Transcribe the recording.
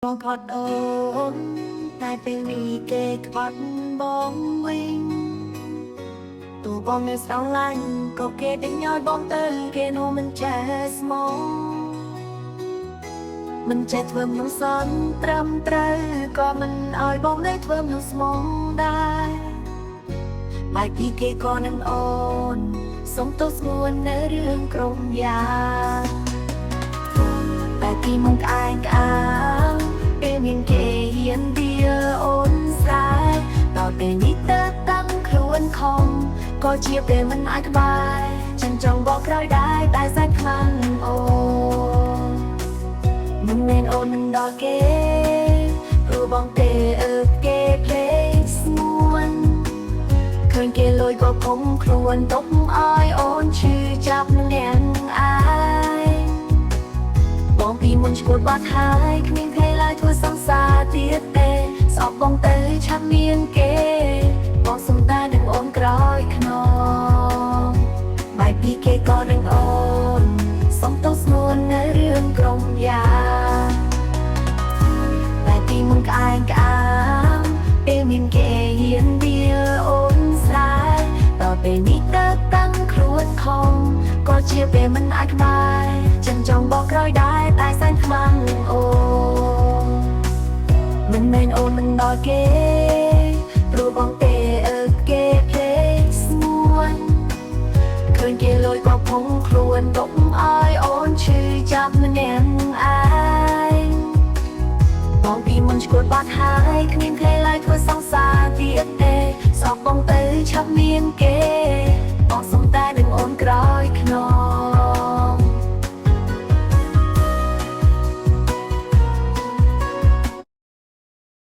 បងអត់អូនតែពេលនេះគេក្បត់បងវិញទូបងនៅស្រឡាញ់ក៏គេដេញឲ្យបងទៅគេនោះមិនចេះស្មងមិនចេះធ្វើមនុស្សសន់ត្រឹមត្រូវក៏មិនឲ្យបងនៅធ្វើមនុស្សស្មងដែរបែកពីគេក៏នឹងអូនសុំទោសស្ងួននៅរឿងក្រុមយ៉ាតែពីមុខឯងក្អាងពេលមានគេហ៊ានវាអូនស្រែកតើពេលនេះទៅតាំងខ្លួនខំក៏ជាពេលមិនអាចក្បែរฉันចង់บอกក្រោយដែរតែសាច់ខ្លាំងអូនមិនមែនអូនមិនដល់គេព្រោះបងទេគេភ្លេចស្ងួនឃើញគេលួយក៏គុំខ្លួនទុកឲ្យអូនឈឺចាប់នឹងអ្នកអាយបងពីមុនឈួតបាត់ហើយគ្មានใครឡើយធ្វើសង្សារទៀតទេស្អប់បងទៅឆាប់មានគេបងសុំតែនឹងអូនក្រោយខ្នងបែបពីគេក៏នឹងអូនសុំទោសស្ងួននៅរឿងក្រុមយ៉ាបែបពីមុនក្អែងក្អាងពេលមានគេហ៊ានវាអូនស្រែកតើពេលនេះទៅតាំងខ្លួនខំក៏ជាពេលមិនអាចក្បែរฉันចង់บอกក្រោយដែរតែសែនខ្មាំងអូនមិនមែនអូនមិនដល់គេព្រោះបងទេគេភ្លេចស្ងួនឃើញគេលួយក៏ភុំខ្លួនទុកឲ្យអូនឈឺចាប់ម្នាក់ឯងបងពីមុនឈួតបាត់ហើយគ្មានใครឡើយធ្វើសង្សារទៀតទេសោកបងទៅឆាប់មានគេ